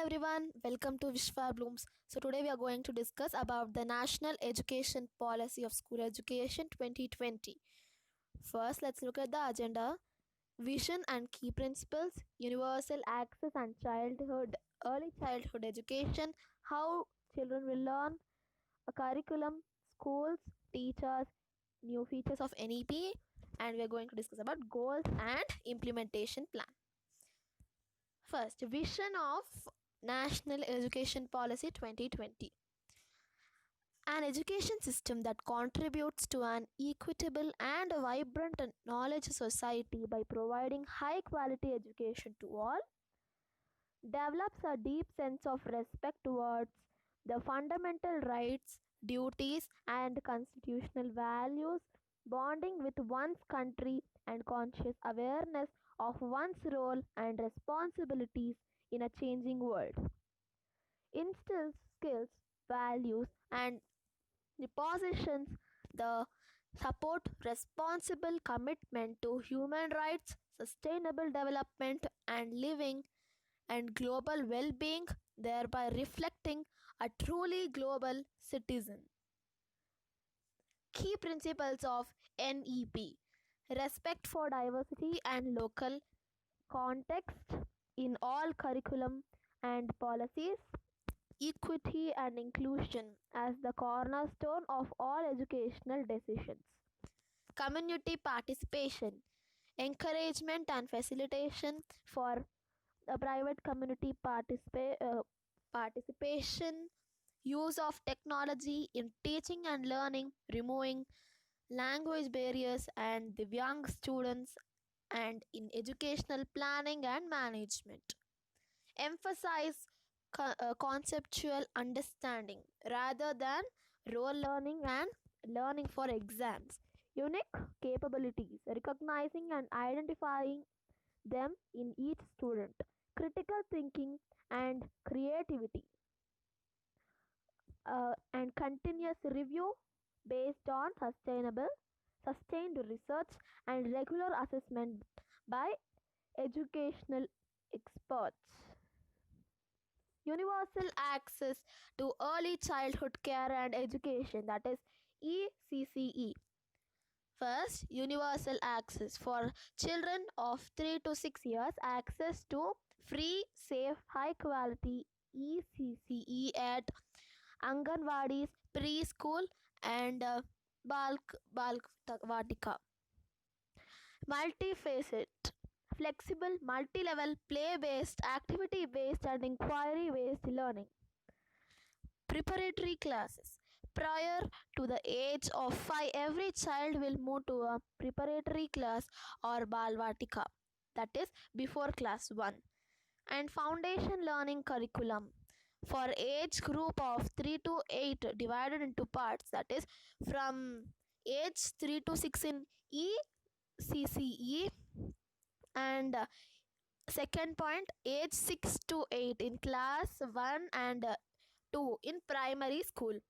everyone, welcome to Vishwa Blooms. So today we are going to discuss about the National Education Policy of School Education 2020. First, let's look at the agenda. Vision and key principles, universal access and early childhood education, how children will learn, a curriculum, schools, teachers, new features of NEP, and we are going to discuss about goals and implementation plan. First, vision of National Education Policy 2020. An education system that contributes to an equitable and vibrant knowledge society by providing high quality education to all, develops a deep sense of respect towards the fundamental rights, duties, and constitutional values, bonding with one's country and conscious awareness of one's role and responsibilities in a changing world. Instills skills, values, and repositions the support responsible commitment to human rights, sustainable development, and living and global well being, thereby reflecting a truly global citizen. Key principles of NEP: respect for diversity and local context in all curriculum and policies, equity and inclusion as the cornerstone of all educational decisions, community participation, encouragement and facilitation for private community participation, use of technology in teaching and learning, removing language barriers and the young students, and in educational planning and management. Emphasize conceptual understanding rather than role learning and learning for exams. Unique capabilities, recognizing and identifying them in each student. Critical thinking and creativity, and continuous review based on sustained research and regular assessment by educational experts. Universal access to early childhood care and education, that is ECCE. First, universal access for children of 3 to 6 years, access to free, safe, high quality ECCE at Anganwadis, preschool, and Balk Vatika. Multifaceted, flexible, multi-level, play-based, activity-based, and inquiry-based learning. Preparatory classes. Prior to the age of 5, every child will move to a preparatory class or Balvatika, that is before class 1. And foundation learning curriculum for age group of 3 to 8 divided into parts, that is from age 3 to 6 in ECCE, and second point, age 6 to 8 in class 1 and 2 in primary school.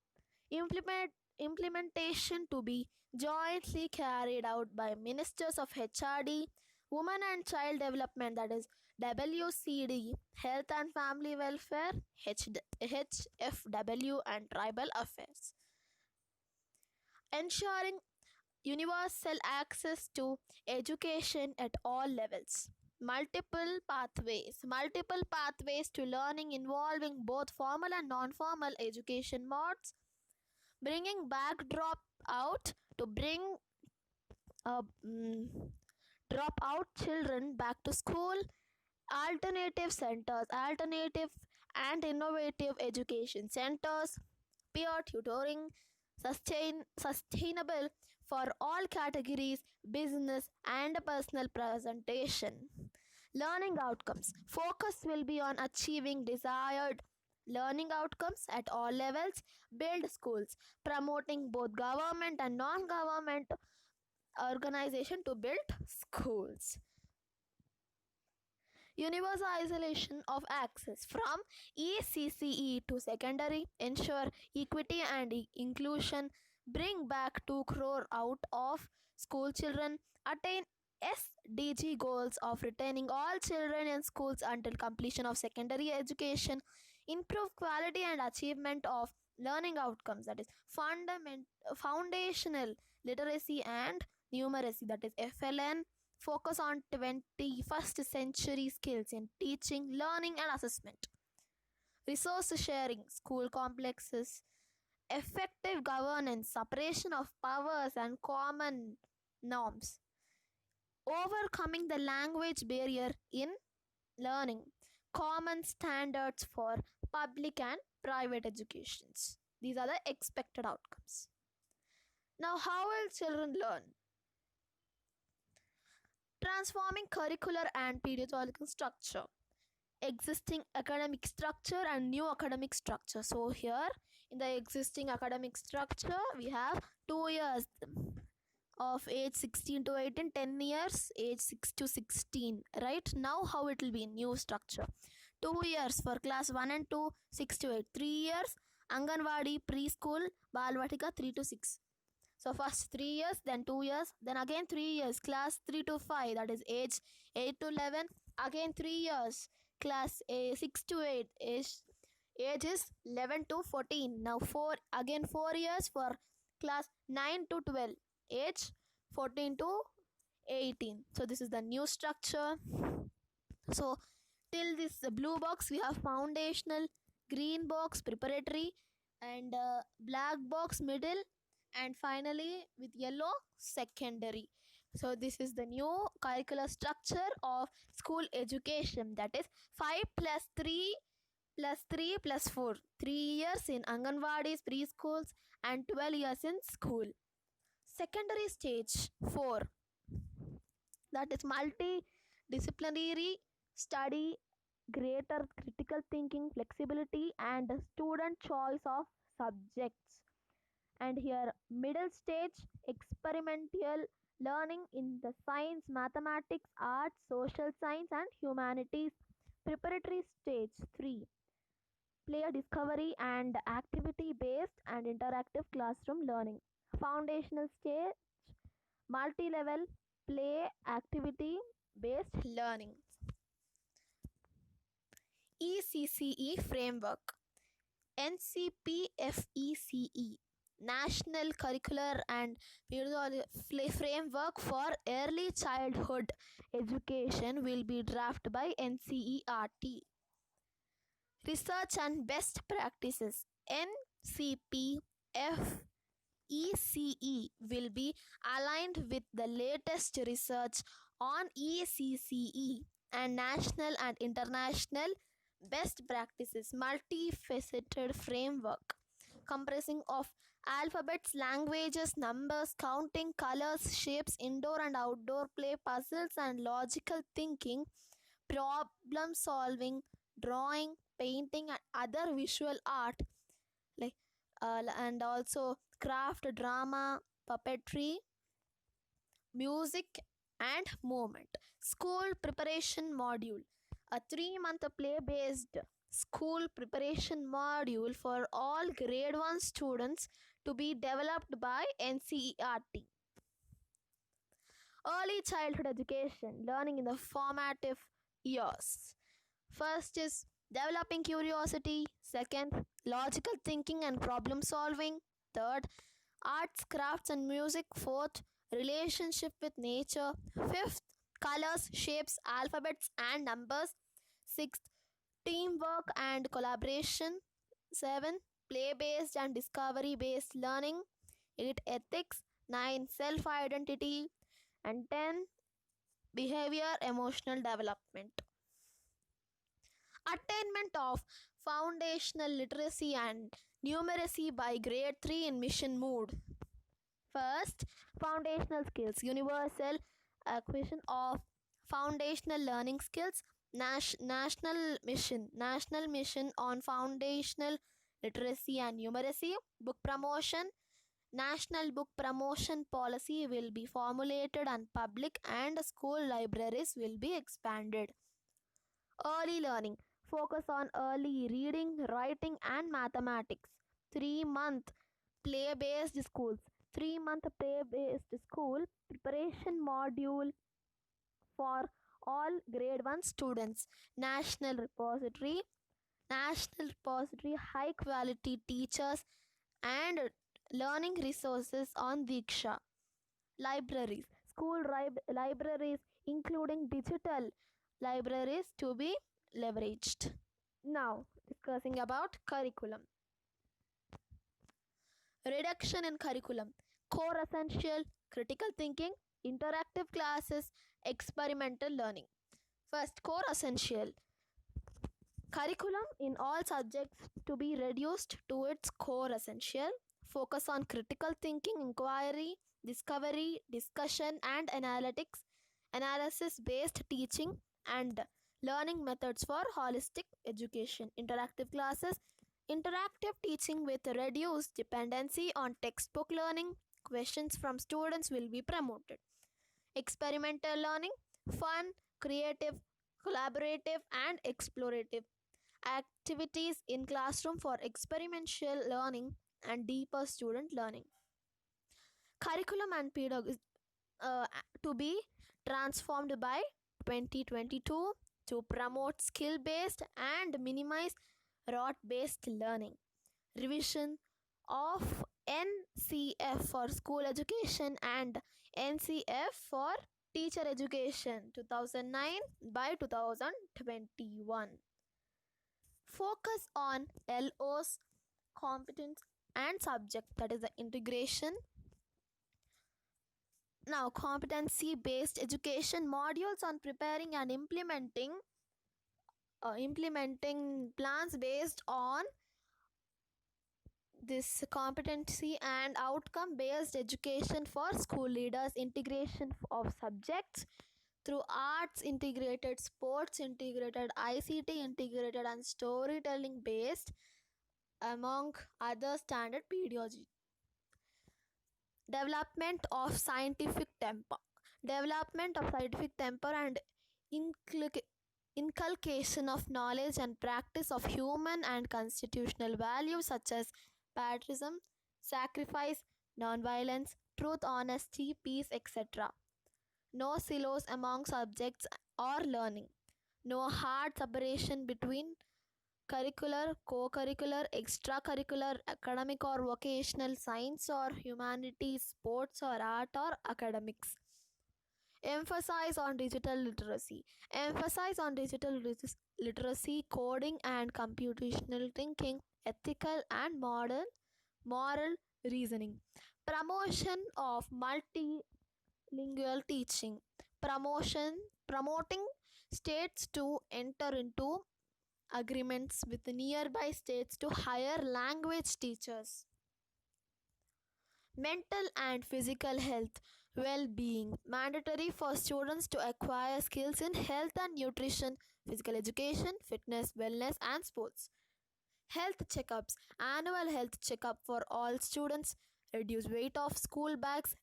Implementation to be jointly carried out by Ministers of HRD, Women and Child Development, that is WCD, Health and Family Welfare, HFW, and Tribal Affairs. Ensuring universal access to education at all levels. Multiple pathways to learning involving both formal and non-formal education modes, bringing back dropout to bring drop out children back to school, alternative and innovative education centers, peer tutoring, sustainable for all categories, business and personal presentation. Learning outcomes. Focus will be on achieving desired learning outcomes at all levels. Build schools, promoting both government and non-government organization to build schools. Universalization of access from ECCE to secondary, ensure equity and inclusion, bring back 2 crore out of school children, attain SDG goals of retaining all children in schools until completion of secondary education, improve quality and achievement of learning outcomes, that is foundational literacy and numeracy, that is FLN, focus on 21st century skills in teaching, learning and assessment, resource sharing, school complexes, effective governance, separation of powers and common norms, overcoming the language barrier in learning, common standards for public and private educations. These are the expected outcomes. Now, how will children learn? Transforming curricular and pedagogical structure, existing academic structure and new academic structure. So here in the existing academic structure we have 2 years of age 16 to 18, 10 years age 6 to 16, right? Now how it will be new structure: 2 years for class 1 and 2, 6 to 8, 3 years Anganwadi, preschool, Balvatika 3 to 6. So first 3 years, then 2 years, then again 3 years, class 3 to 5, that is age 8 to 11, again 3 years, class 6 to 8, age is 11 to 14. Now 4 years for class 9 to 12, age 14 to 18. So this is the new structure. So till this blue box we have foundational, green box preparatory, and black box middle, and finally with yellow secondary. So this is the new curricular structure of school education, that is 5 plus 3 plus 3 plus 4, 3 years in Anganwadis, preschools, and 12 years in school. Secondary stage 4, that is multidisciplinary study, greater critical thinking, flexibility, and student choice of subjects. And here middle stage, experimental learning in the science, mathematics, arts, social science and humanities. Preparatory stage 3, play discovery and activity based and interactive classroom learning. Foundational stage, multi-level play activity based learning. ECCE framework, NCPFECE, National Curricular and Pedagogical Framework for Early Childhood Education, will be drafted by NCERT. Research and Best Practices, NCPFECE, will be aligned with the latest research on ECCE and national and international best practices, multifaceted framework comprising of alphabets, languages, numbers, counting, colors, shapes, indoor and outdoor play, puzzles and logical thinking, problem solving, drawing, painting and other visual art, like and also craft, drama, puppetry, music and movement. School preparation module, a 3-month play-based school preparation module for all grade 1 students to be developed by NCERT. Early childhood education, learning in the formative years. First is developing curiosity, second, logical thinking and problem solving, third, arts, crafts and music, fourth, relationship with nature, fifth, colors, shapes, alphabets and numbers, sixth, teamwork and collaboration, 7, play based and discovery based learning, 8, ethics, 9, self identity, and 10, behavior emotional development. Attainment of foundational literacy and numeracy by grade 3 in mission mood. First, foundational skills, universal acquisition of foundational learning skills, national mission on foundational literacy and numeracy, book promotion. National book promotion policy will be formulated and public and school libraries will be expanded. Early learning, focus on early reading, writing and mathematics. 3-month play-based schools, 3-month play-based school preparation module for all grade 1 students. National repository, high quality teachers and learning resources on Diksha. Libraries, libraries including digital libraries to be leveraged. Now, discussing about curriculum. Reduction in curriculum, core essential, critical thinking, interactive classes, experimental learning. First, core essential. Curriculum in all subjects to be reduced to its core essential. Focus on critical thinking, inquiry, discovery, discussion, and analysis based teaching and learning methods for holistic education. Interactive classes, interactive teaching with reduced dependency on textbook learning. Questions from students will be promoted. Experimental learning, fun, creative, collaborative, and explorative activities in classroom for experiential learning and deeper student learning. Curriculum and pedagogy to be transformed by 2022 to promote skill based and minimize rote based learning. Revision of NCF for school education and NCF for teacher education 2009 by 2021. Focus on LOs, competence and subject, that is the integration. Now, competency based education modules on preparing and implementing plans based on this competency and outcome based education for school leaders. Integration of subjects through arts integrated, sports integrated, ICT integrated and storytelling based among other standard pedagogy. Development of scientific temper and inculcation of knowledge and practice of human and constitutional values such as patriotism, sacrifice, non-violence, truth, honesty, peace, etc. No silos among subjects or learning. No hard separation between curricular, co-curricular, extracurricular, academic or vocational, science or humanities, sports or art or academics. Emphasize on digital literacy. Literacy, coding and computational thinking, ethical and moral reasoning. Promotion of multilingual teaching. Promoting states to enter into agreements with nearby states to hire language teachers. Mental and physical health well-being, mandatory for students to acquire skills in health and nutrition, physical education, fitness, wellness and sports. Health checkups, annual health checkup for all students. Reduced weight of school bags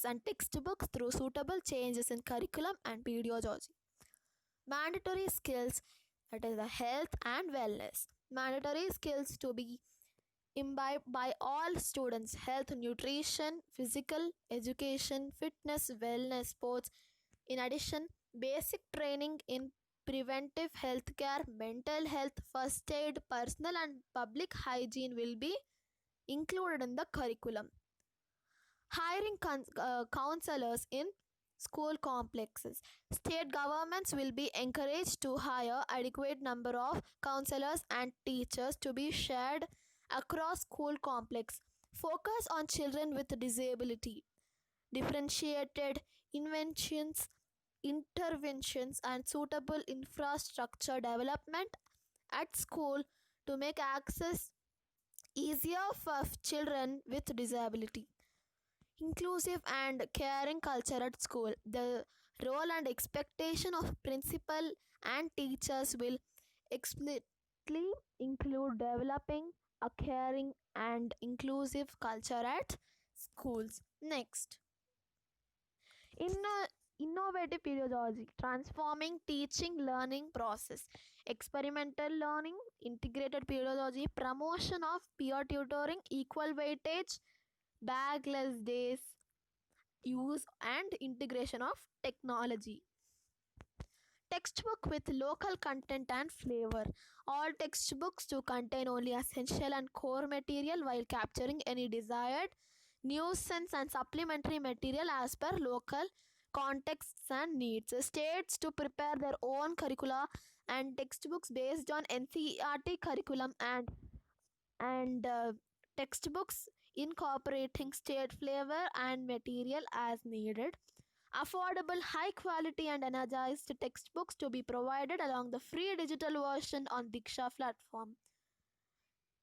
and textbooks through suitable changes in curriculum and pedagogy. Mandatory skills, that is the health and wellness. Mandatory skills to be imbibed by all students: health, nutrition, physical education, fitness, wellness, sports. In addition, basic training in preventive health care, mental health, first aid, personal and public hygiene will be included in the curriculum. Hiring counselors in school complexes. State governments will be encouraged to hire adequate number of counselors and teachers to be shared across school complex. Focus on children with disability. Differentiated interventions and suitable infrastructure development at school to make access easier for children with disability. Inclusive and caring culture at school. The role and expectation of principal and teachers will explicitly include developing a caring and inclusive culture at schools. Next, innovative pedagogy, transforming teaching learning process. Experimental learning, integrated pedagogy, promotion of peer tutoring, equal weightage, bagless days, use and integration of technology. Textbook with local content and flavor. All textbooks to contain only essential and core material while capturing any desired nuisance and supplementary material as per local contexts and needs. States to prepare their own curricula and textbooks based on NCERT curriculum and textbooks incorporating state flavor and material as needed. Affordable, high quality, and energized textbooks to be provided along the free digital version on Diksha platform.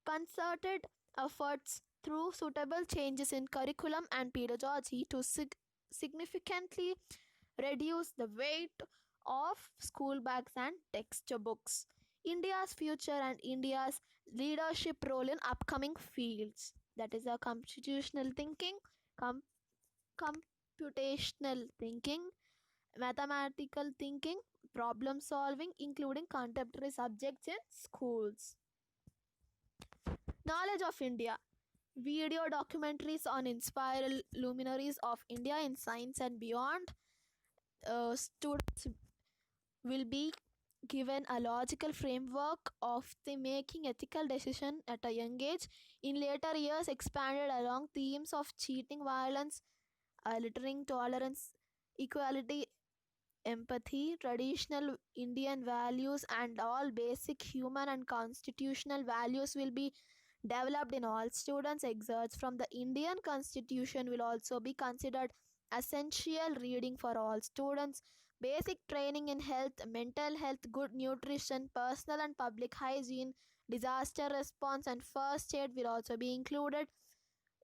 Concerted efforts through suitable changes in curriculum and pedagogy to significantly reduce the weight of school bags and textbooks. India's future and India's leadership role in upcoming fields. That is a constitutional thinking, com- computational thinking, mathematical thinking, problem solving, including contemporary subjects in schools. Knowledge of India. Video documentaries on inspired luminaries of India in science and beyond. Students will be given a logical framework of the making ethical decision at a young age. In later years, expanded along themes of cheating, violence, littering, tolerance, equality, empathy, traditional Indian values, and all basic human and constitutional values will be developed in all students. Excerpts from the Indian Constitution will also be considered essential reading for all students. Basic training in health, mental health, good nutrition, personal and public hygiene, disaster response, and first aid will also be included.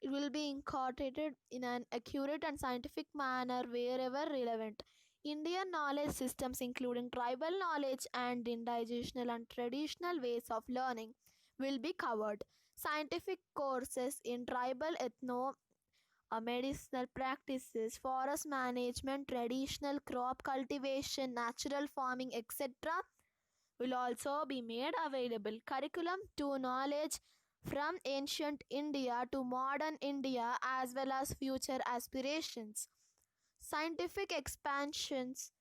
It will be incorporated in an accurate and scientific manner wherever relevant. Indian knowledge systems, including tribal knowledge and indigenous and traditional ways of learning, will be covered. Scientific courses in tribal ethno medicinal practices, forest management, traditional crop cultivation, natural farming, etc., will also be made available. Curriculum to knowledge from ancient India to modern India as well as future aspirations. Scientific explanations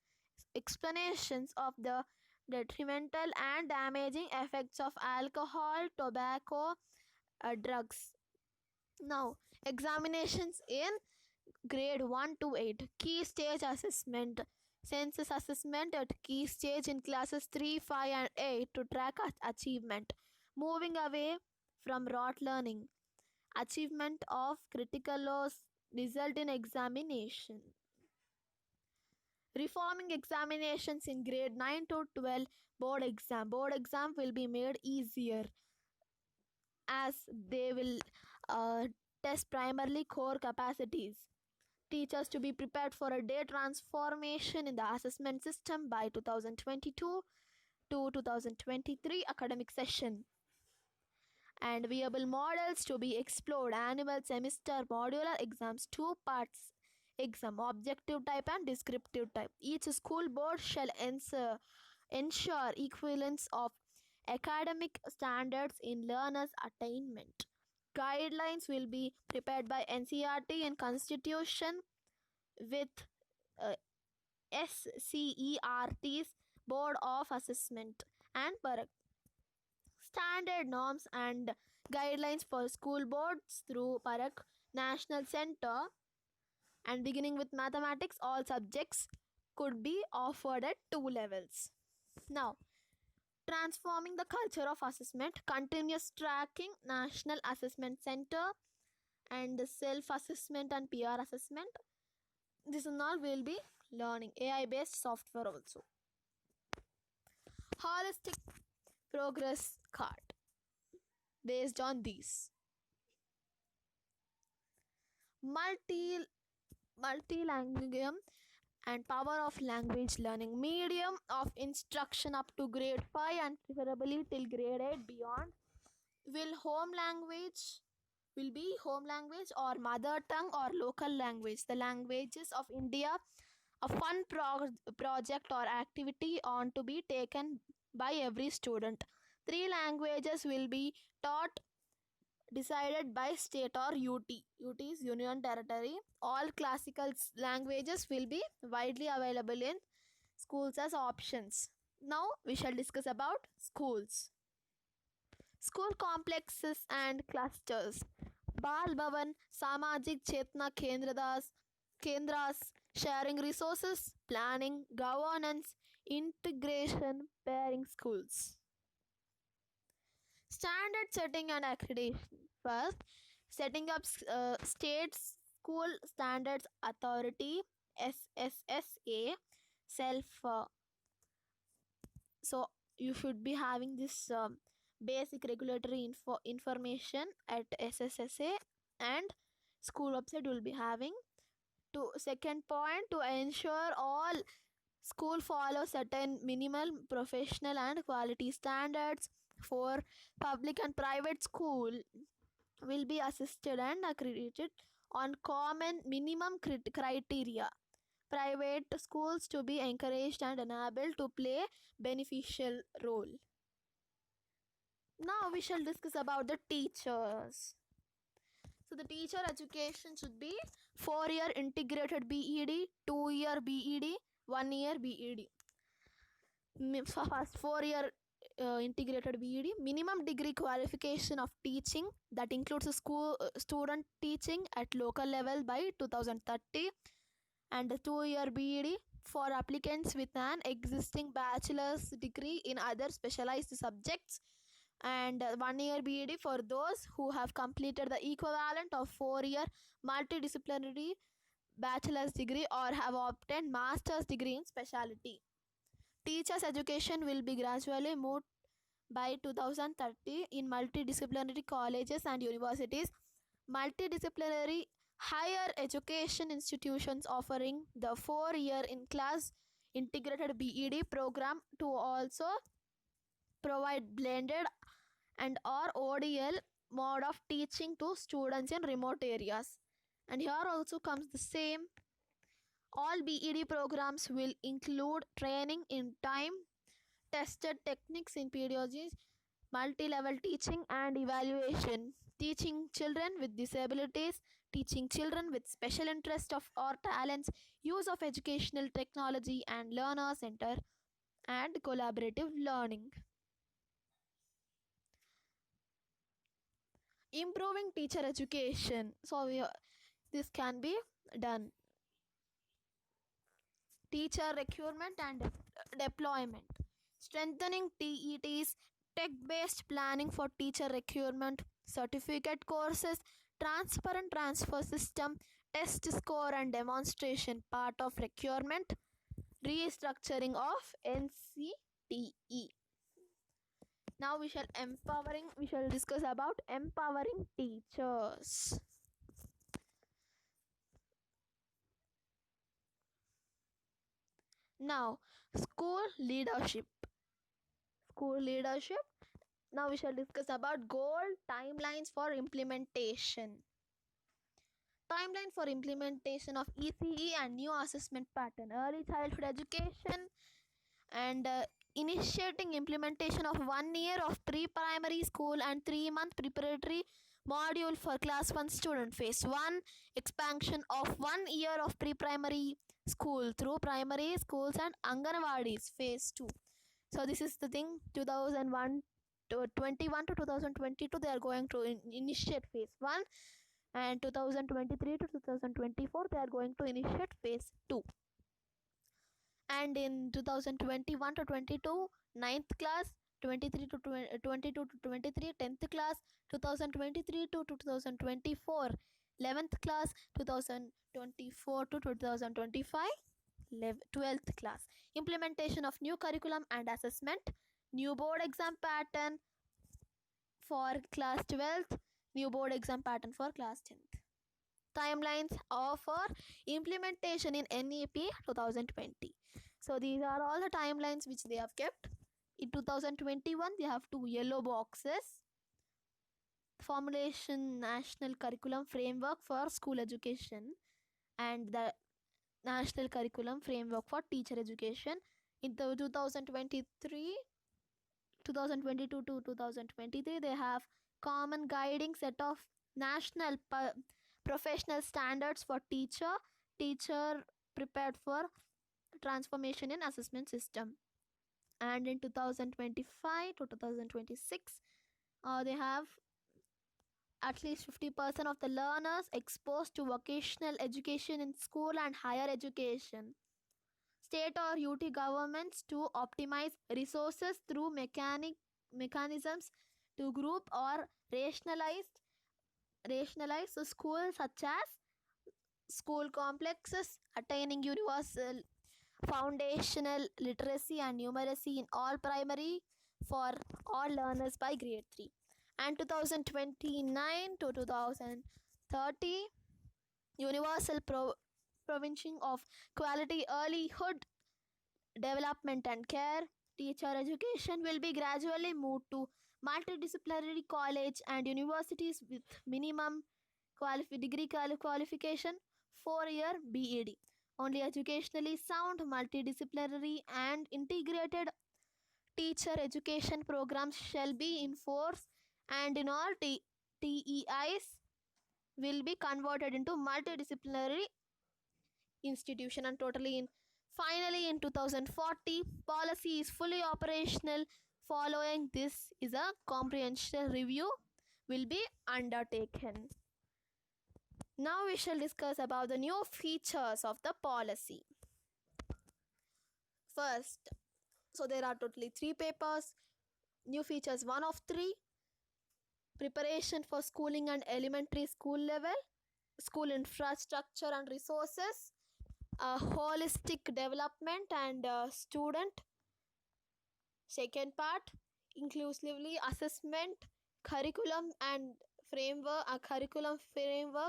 of the detrimental and damaging effects of alcohol, tobacco, drugs. Now, examinations in grade 1 to 8. Key stage assessment. Census assessment at key stage in classes 3, 5, and 8 to track achievement. Moving away from rote learning. Achievement of critical loss result in examination. Reforming examinations in grade 9 to 12 board exam. Board exam will be made easier as they will uh, test primarily core capacities. Teachers to be prepared for a day transformation in the assessment system by 2022 to 2023 academic session. And viable models to be explored. Annual semester modular exams, two parts exam, objective type and descriptive type. Each school board shall ensure equivalence of academic standards in learners' attainment. Guidelines will be prepared by NCERT and Constitution with uh, SCERT's Board of Assessment and standard norms and guidelines for school boards through Parak National Center. And beginning with mathematics, all subjects could be offered at 2 levels. Now, transforming the culture of assessment, continuous tracking, National Assessment Center, and self-assessment and peer assessment. This and all will be learning. AI-based software also. Holistic progress card based on these. Multilingualism and power of language learning. Medium of instruction up to grade 5 and preferably till grade 8 beyond. Will be home language or mother tongue or local language. The languages of India, a fun project or activity on to be taken by every student. 3 languages will be taught decided by state or UT. UT is Union Territory. All classical languages will be widely available in schools as options. Now we shall discuss about schools. School complexes and clusters. Bal Bhavan, Samajik Chetna Kendras, sharing resources, planning, governance, integration, pairing schools. Standard setting and accreditation. First, setting up State School Standards Authority SSSA self. So you should be having this basic regulatory information at SSSA, and school website will be having. To second point, to ensure all school follow certain minimal professional and quality standards. For public and private school will be assisted and accredited on common minimum criteria. Private schools to be encouraged and enabled to play beneficial role. Now we shall discuss about the teachers. So the teacher education should be 4-year integrated BEd, 2-year BEd, 1-year BEd. First 4-year integrated BEd, minimum degree qualification of teaching that includes a school student teaching at local level by 2030, and a 2-year BEd for applicants with an existing bachelor's degree in other specialized subjects, and 1-year BEd for those who have completed the equivalent of 4-year multidisciplinary bachelor's degree or have obtained master's degree in specialty. Teachers' education will be gradually moved by 2030 in multidisciplinary colleges and universities. Multidisciplinary higher education institutions offering the 4-year in-class integrated BEd program to also provide blended and or ODL mode of teaching to students in remote areas. And here also comes the same. All BEd programs will include training in time tested techniques in pedagogy, multi-level teaching and evaluation, teaching children with disabilities, teaching children with special interest of or talents, use of educational technology and learner center, and collaborative learning. Improving teacher education. So this can be done. Teacher recruitment and deployment. Strengthening TET's tech-based planning for teacher recruitment, certificate courses, transparent transfer system, test score and demonstration part of recruitment, restructuring of NCTE. Now we shall discuss about empowering teachers. Now, school leadership. Now we shall discuss about goal timelines for implementation. Timeline for implementation of ECE and new assessment pattern, early childhood education, and initiating implementation of 1 year of pre-primary school and 3-month preparatory module for class 1 student. Phase 1, expansion of 1 year of pre-primary school through primary schools and Anganwadis. Phase 2. So this is the thing. 2021 to 2022 they are going to initiate phase 1, and 2023 to 2024 they are going to initiate phase 2. And in 2021 to 22 9th class, 23 to 22 to 23 10th class, 2023 to 2024 11th class, 2024 to 2025 12th class. Implementation of new curriculum and assessment, new board exam pattern for class 12th, new board exam pattern for class 10th. Timelines for implementation in NEP 2020. So these are all the timelines which they have kept. In 2021 they have 2 yellow boxes. Formulation National Curriculum Framework for School Education and the National Curriculum Framework for Teacher Education. In the 2023 2022 to 2023, they have common guiding set of national professional standards for teacher prepared for transformation in assessment system. And in 2025 to 2026, they have at least 50% of the learners exposed to vocational education in school and higher education. State or UT governments to optimize resources through mechanisms to group or rationalize the schools, such as school complexes attaining universal foundational literacy and numeracy in all primary for all learners by grade 3. And 2029 to 2030, universal provision of quality earlyhood development and care. Teacher education will be gradually moved to multidisciplinary college and universities with minimum degree qualification 4-year BEd. Only educationally sound, multidisciplinary and integrated teacher education programs shall be in force, and in all TEIs will be converted into multidisciplinary institution. And finally in 2040, policy is fully operational. Following this is a comprehensive review will be undertaken. Now we shall discuss about the new features of the policy. First, so there are totally 3 papers. New features 1 of 3: preparation for schooling and elementary school level, school infrastructure and resources, holistic development and student. Second part, inclusively assessment, curriculum framework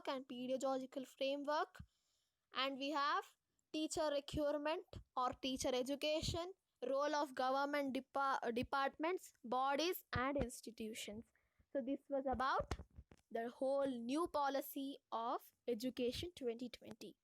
and pedagogical framework. And we have teacher recruitment or teacher education, role of government departments, bodies and institutions. So this was about the whole new policy of education 2020.